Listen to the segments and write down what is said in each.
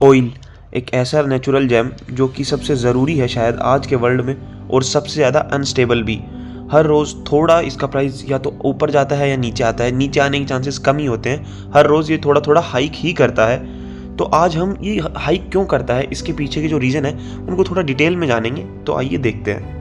Oil एक ऐसा natural GeM जो कि सबसे ज़रूरी है शायद आज के वर्ल्ड में, और सबसे ज़्यादा अनस्टेबल भी। हर रोज़ थोड़ा इसका प्राइस या तो ऊपर जाता है या नीचे आता है, नीचे आने के चांसेस कम ही होते हैं। हर रोज़ ये थोड़ा थोड़ा हाइक ही करता है। तो आज हम ये हाइक क्यों करता है, इसके पीछे के जो रीज़न है उनको थोड़ा डिटेल में जानेंगे। तो आइए देखते हैं।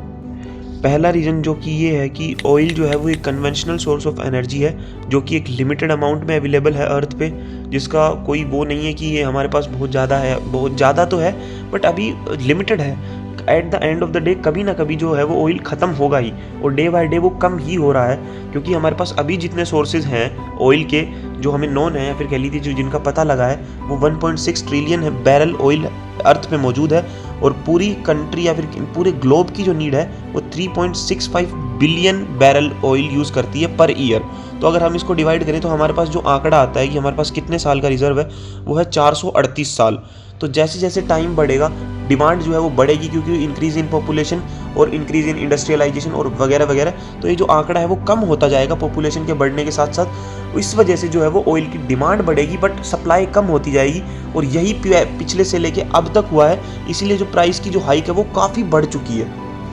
पहला रीज़न जो कि ये है कि ऑयल जो है वो एक कन्वेंशनल सोर्स ऑफ एनर्जी है जो कि एक लिमिटेड अमाउंट में अवेलेबल है अर्थ पे, जिसका कोई वो नहीं है कि ये हमारे पास बहुत ज़्यादा है। बहुत ज़्यादा तो है बट अभी लिमिटेड है। At the end of the day कभी ना कभी जो है वो ऑयल ख़त्म होगा ही, और डे बाय डे वो कम ही हो रहा है, क्योंकि हमारे पास अभी जितने सोर्सेज हैं ऑयल के जो हमें नोन है या फिर कह लीजिए जो जिनका पता लगा है, वो 1.6 ट्रिलियन है बैरल ऑयल अर्थ पे मौजूद है। और पूरी कंट्री या फिर पूरे ग्लोब की जो नीड है वो 3.65 बिलियन बैरल ऑयल यूज़ करती है पर ईयर। तो अगर हम इसको डिवाइड करें तो हमारे पास जो आंकड़ा आता है कि हमारे पास कितने साल का रिजर्व है, वो है 438 साल। तो जैसे जैसे टाइम बढ़ेगा डिमांड जो है वो बढ़ेगी, क्योंकि इंक्रीज इन पॉपुलेशन और इंक्रीज इन इंडस्ट्रियलाइजेशन और वगैरह वगैरह। तो ये जो आंकड़ा है वो कम होता जाएगा पॉपुलेशन के बढ़ने के साथ साथ। इस वजह से जो है वो ऑयल की डिमांड बढ़ेगी बट सप्लाई कम होती जाएगी, और यही पिछले से लेके अब तक हुआ है। इसीलिए जो प्राइस की जो हाइक है वो काफ़ी बढ़ चुकी है।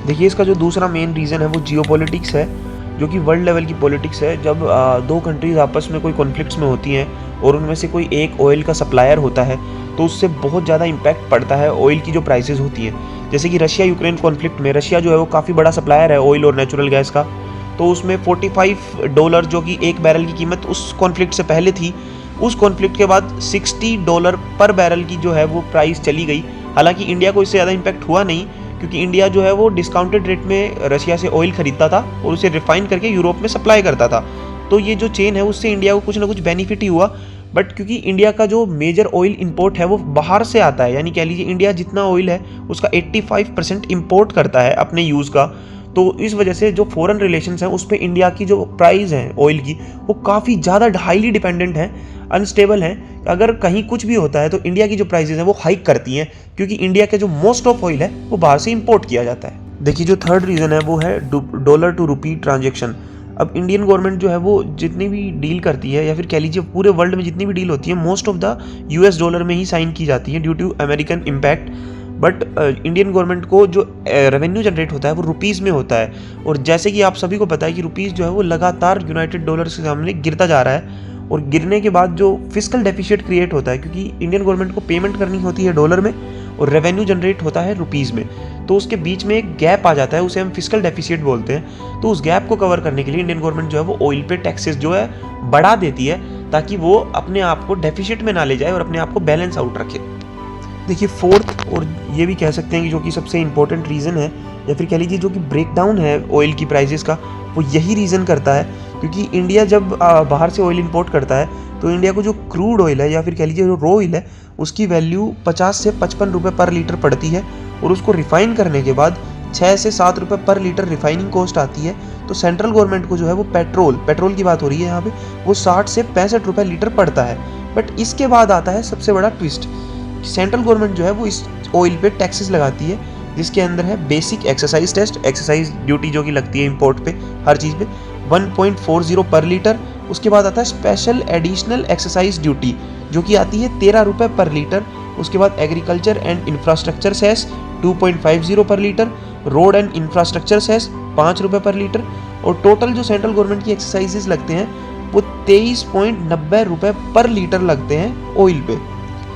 देखिए, इसका जो दूसरा मेन रीज़न है वो जियोपॉलिटिक्स है, जो कि वर्ल्ड लेवल की पॉलिटिक्स है। जब दो कंट्रीज आपस में कोई कॉन्फ्लिक्ट्स में होती हैं और उनमें से कोई एक ऑयल का सप्लायर होता है, तो उससे बहुत ज़्यादा इम्पैक्ट पड़ता है ऑयल की जो प्राइसेस होती हैं। जैसे कि रशिया यूक्रेन कॉन्फ्लिक्ट में रशिया जो है वो काफ़ी बड़ा सप्लायर है ऑयल और नेचुरल गैस का, तो उसमें $45 जो कि एक बैरल की कीमत उस कॉन्फ्लिक्ट से पहले थी, उस कॉन्फ्लिक्ट के बाद $60 पर बैरल की जो है वो प्राइस चली गई। हालांकि इंडिया को इससे ज़्यादा इम्पैक्ट हुआ नहीं, क्योंकि इंडिया जो है वो डिस्काउंटेड रेट में रशिया से ऑयल खरीदता था और उसे रिफाइन करके यूरोप में सप्लाई करता था। तो ये जो चेन है उससे इंडिया को कुछ ना कुछ बेनिफिट ही हुआ। बट क्योंकि इंडिया का जो मेजर ऑयल इंपोर्ट है वो बाहर से आता है, यानी कह लीजिए इंडिया जितना ऑयल है उसका 85% इंपोर्ट करता है अपने यूज़ का। तो इस वजह से जो फॉरेन रिलेशंस हैं उस पर इंडिया की जो प्राइस है ऑयल की वो काफ़ी ज़्यादा हाईली डिपेंडेंट है, अनस्टेबल है। अगर कहीं कुछ भी होता है तो इंडिया की जो प्राइसेस हैं वो हाइक करती हैं, क्योंकि इंडिया का जो मोस्ट ऑफ ऑयल है वो बाहर से इंपोर्ट किया जाता है। देखिए, जो थर्ड रीज़न है वो है डॉलर टू रुपी ट्रांजेक्शन। अब इंडियन गवर्नमेंट जो है वो जितनी भी डील करती है या फिर कह लीजिए पूरे वर्ल्ड में जितनी भी डील होती है most of the US dollar में ही साइन की जाती है due to American impact. But Indian government को जो रेवेन्यू जनरेट होता है वो रुपीज़ में होता है, और जैसे कि आप सभी को पता है कि रुपीज़ जो है वो लगातार यूनाइटेड डॉलर्स के सामने गिरता जा रहा है, और गिरने के बाद जो फिस्कल डेफिसिट क्रिएट होता है, क्योंकि इंडियन गवर्नमेंट को पेमेंट करनी होती है डॉलर में और रेवेन्यू जनरेट होता है रुपीज़ में, तो उसके बीच में एक गैप आ जाता है, उसे हम फिस्कल डेफिसिट बोलते हैं। तो उस गैप को कवर करने के लिए इंडियन गवर्नमेंट जो है वो ऑयल पे टैक्सेस जो है बढ़ा देती है, ताकि वो अपने आप को डेफिसिट में ना ले जाए और अपने आप को बैलेंस आउट रखे। देखिए, फोर्थ और ये भी कह सकते हैं कि जो कि सबसे इंपॉर्टेंट रीज़न है या फिर कह लीजिए जो कि ब्रेकडाउन है ऑयल की प्राइसेस का, वो यही रीज़न करता है। क्योंकि इंडिया जब बाहर से ऑयल इंपोर्ट करता है तो इंडिया को जो क्रूड ऑयल है या फिर कह लीजिए जो रो ऑयल है उसकी वैल्यू 50 से 55 रुपये पर लीटर पड़ती है, और उसको रिफ़ाइन करने के बाद 6 से 7 रुपये पर लीटर रिफाइनिंग कॉस्ट आती है। तो सेंट्रल गवर्नमेंट को जो है वो पेट्रोल की बात हो रही है यहाँ पे, वो 60 से 65 रुपये लीटर पड़ता है। बट इसके बाद आता है सबसे बड़ा ट्विस्ट, सेंट्रल गवर्नमेंट जो है वो इस ऑयल पे टैक्सेस लगाती है, जिसके अंदर है basic exercise test, exercise duty जो कि लगती है इंपोर्ट पे हर चीज़ पे 1.40 पर लीटर। उसके बाद आता है स्पेशल एडिशनल एक्सरसाइज ड्यूटी जो कि आती है 13 रुपये पर लीटर। उसके बाद agriculture and infrastructure cess 2.50 per litre, road and infrastructure cess 5 रुपये पर लीटर, और टोटल जो सेंट्रल गवर्नमेंट की एक्सरसाइजेज लगते हैं वो 23.90 रुपये पर लीटर लगते हैं ऑयल पे।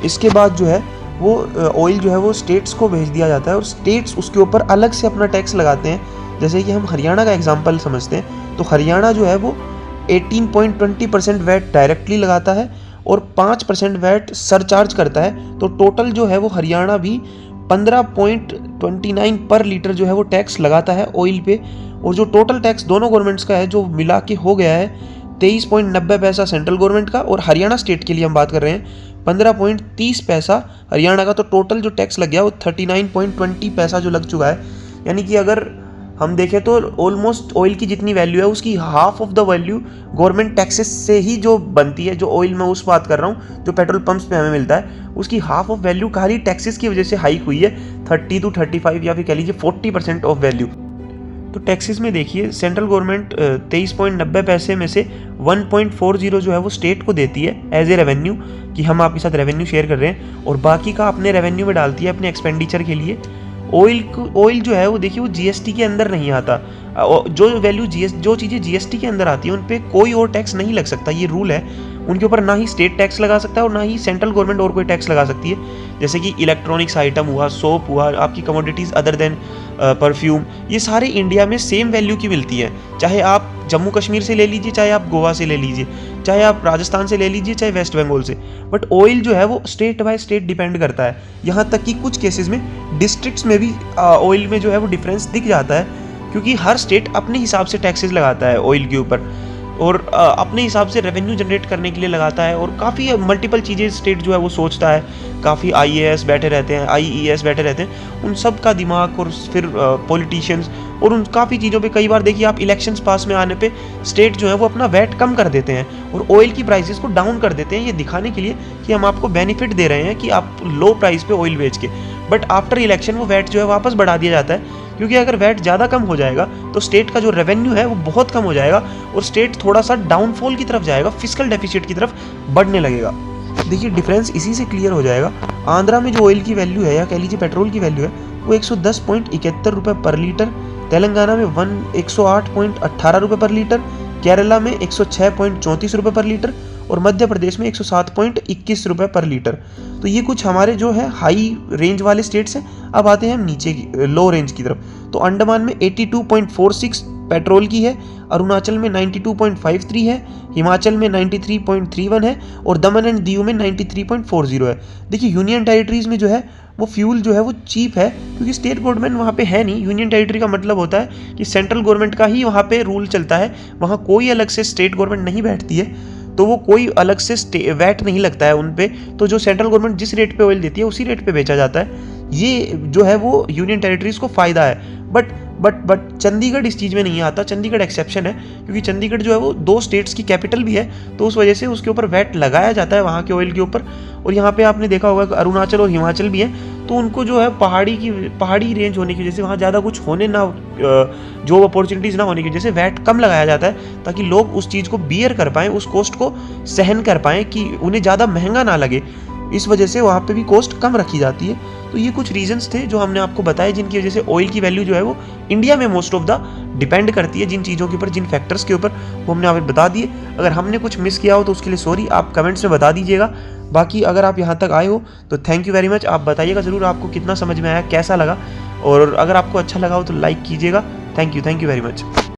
इसके बाद जो है वो ऑयल जो है वो स्टेट्स को भेज दिया जाता है, और स्टेट्स उसके ऊपर अलग से अपना टैक्स लगाते हैं। जैसे कि हम हरियाणा का एग्जांपल समझते हैं, तो हरियाणा जो है वो 18.20% वैट डायरेक्टली लगाता है और 5% वैट सरचार्ज करता है। तो टोटल जो है वो हरियाणा भी 15.29 पर लीटर जो है वो टैक्स लगाता है ऑयल पे। और जो टोटल टैक्स दोनों गवर्नमेंट्स का है जो मिला के हो गया है 23.90 पैसा सेंट्रल गवर्नमेंट का, और हरियाणा स्टेट के लिए हम बात कर रहे हैं 15.30 पैसा हरियाणा का। तो टोटल जो टैक्स लग गया वो 39.20 पैसा जो लग चुका है। यानी कि अगर हम देखें तो ऑलमोस्ट ऑयल की जितनी वैल्यू है उसकी half of the value government taxes से ही जो बनती है। जो ऑयल मैं उस बात कर रहा हूँ जो पेट्रोल पंप्स पे हमें मिलता है, उसकी हाफ ऑफ वैल्यू खाली टैक्सेस की वजह से हाइक हुई है 30 to 35 या फिर कह लीजिए 40% ऑफ वैल्यू। तो टैक्सेस में देखिए सेंट्रल गवर्नमेंट 23.90 पैसे में से 1.40 जो है वो स्टेट को देती है एज ए रेवेन्यू, कि हम आपके साथ रेवेन्यू शेयर कर रहे हैं, और बाकी का अपने रेवेन्यू में डालती है अपने एक्सपेंडिचर के लिए। ऑयल जो है वो देखिए वो जीएसटी के अंदर नहीं आता। जो चीज़ें जीएसटी के अंदर आती है उन पर कोई और टैक्स नहीं लग सकता, ये रूल है। उनके ऊपर ना ही स्टेट टैक्स लगा सकता है और ना ही सेंट्रल गवर्नमेंट और कोई टैक्स लगा सकती है। जैसे कि इलेक्ट्रॉनिक्स आइटम हुआ, सोप हुआ, आपकी कमोडिटीज़ अदर देन परफ्यूम, ये सारे इंडिया में सेम वैल्यू की मिलती हैं। चाहे आप जम्मू कश्मीर से ले लीजिए, चाहे आप गोवा से ले लीजिए, चाहे आप राजस्थान से ले लीजिए, चाहे वेस्ट बंगाल से। बट ऑयल जो है वो स्टेट बाय स्टेट डिपेंड करता है। यहाँ तक कि कुछ केसेस में डिस्ट्रिक्ट्स में भी ऑयल में जो है वो डिफरेंस दिख जाता है, क्योंकि हर स्टेट अपने हिसाब से टैक्सेस लगाता है ऑयल के ऊपर, और अपने हिसाब से रेवेन्यू जनरेट करने के लिए लगाता है। और काफ़ी मल्टीपल चीज़ें स्टेट जो है वो सोचता है। काफ़ी आईएएस बैठे रहते हैं, आईईएस बैठे रहते हैं, उन सब का दिमाग, और फिर पॉलिटिशियंस, और उन काफ़ी चीज़ों पे कई बार देखिए आप इलेक्शंस पास में आने पे स्टेट जो है वो अपना वैट कम कर देते हैं और ऑयल की प्राइसेस को डाउन कर देते हैं, ये दिखाने के लिए कि हम आपको बेनिफिट दे रहे हैं कि आप लो प्राइस पे ऑयल बेच के। बट आफ्टर इलेक्शन वो वैट जो है वापस बढ़ा दिया जाता है, क्योंकि अगर वैट ज़्यादा कम हो जाएगा तो स्टेट का जो रेवेन्यू है वो बहुत कम हो जाएगा और स्टेट थोड़ा सा डाउनफॉल की तरफ जाएगा, फिस्कल डेफिसिट की तरफ बढ़ने लगेगा। देखिए डिफरेंस इसी से क्लियर हो जाएगा। आंध्रा में जो ऑयल की वैल्यू है, या कह लीजिए पेट्रोल की वैल्यू है, वो 110.71 रुपये पर लीटर, तेलंगाना में 108.18 रुपये पर लीटर, केरला में 106.34 रुपये पर लीटर, और मध्य प्रदेश में 107.21 रुपये पर लीटर। तो ये कुछ हमारे जो है हाई रेंज वाले स्टेट्स हैं। अब आते हैं हम नीचे की लो रेंज की तरफ। तो अंडमान में 82.46 पेट्रोल की है, अरुणाचल में 92.53 है, हिमाचल में 93.31 है, और दमन एंड दीव में 93.40 है। देखिए यूनियन टेरिटरीज में जो है वो फ्यूल जो है वो चीप है, क्योंकि स्टेट गवर्नमेंट वहाँ पे है नहीं। यूनियन टेरिटरी का मतलब होता है कि सेंट्रल गवर्नमेंट का ही वहाँ पे रूल चलता है, वहाँ कोई अलग से स्टेट गवर्नमेंट नहीं बैठती है, तो वो कोई अलग से वैट नहीं लगता है उन पे। तो जो सेंट्रल गवर्नमेंट जिस रेट पे ऑयल देती है उसी रेट पे बेचा जाता है। ये जो है वो यूनियन टेरिटरीज को फ़ायदा है। बट चंडीगढ़ इस चीज़ में नहीं आता। चंडीगढ़ एक्सेप्शन है, क्योंकि चंडीगढ़ जो है वो 2 स्टेट्स की कैपिटल भी है, तो उस वजह से उसके ऊपर वैट लगाया जाता है वहाँ के ऑयल के ऊपर। और यहाँ पे आपने देखा होगा कि अरुणाचल और हिमाचल भी हैं, तो उनको जो है पहाड़ी रेंज होने की वजह से वहाँ ज़्यादा कुछ होने ना, जॉब अपॉर्चुनिटीज़ ना होने की वजह से वैट कम लगाया जाता है, ताकि लोग उस चीज़ को बियर कर पाएँ, उस कॉस्ट को सहन कर पाएँ, कि उन्हें ज़्यादा महंगा ना लगे। इस वजह से वहाँ पे भी कॉस्ट कम रखी जाती है। तो ये कुछ रीजंस थे जो हमने आपको बताए, जिनकी वजह से ऑयल की वैल्यू जो है वो इंडिया में मोस्ट ऑफ द डिपेंड करती है। जिन चीज़ों के ऊपर, जिन फैक्टर्स के ऊपर, वो हमने आपको बता दिए। अगर हमने कुछ मिस किया हो तो उसके लिए सॉरी, आप कमेंट्स में बता दीजिएगा। बाकी अगर आप यहाँ तक आए हो तो थैंक यू वेरी मच। आप बताइएगा ज़रूर आपको कितना समझ में आया, कैसा लगा, और अगर आपको अच्छा लगा हो तो लाइक कीजिएगा। Thank you very much.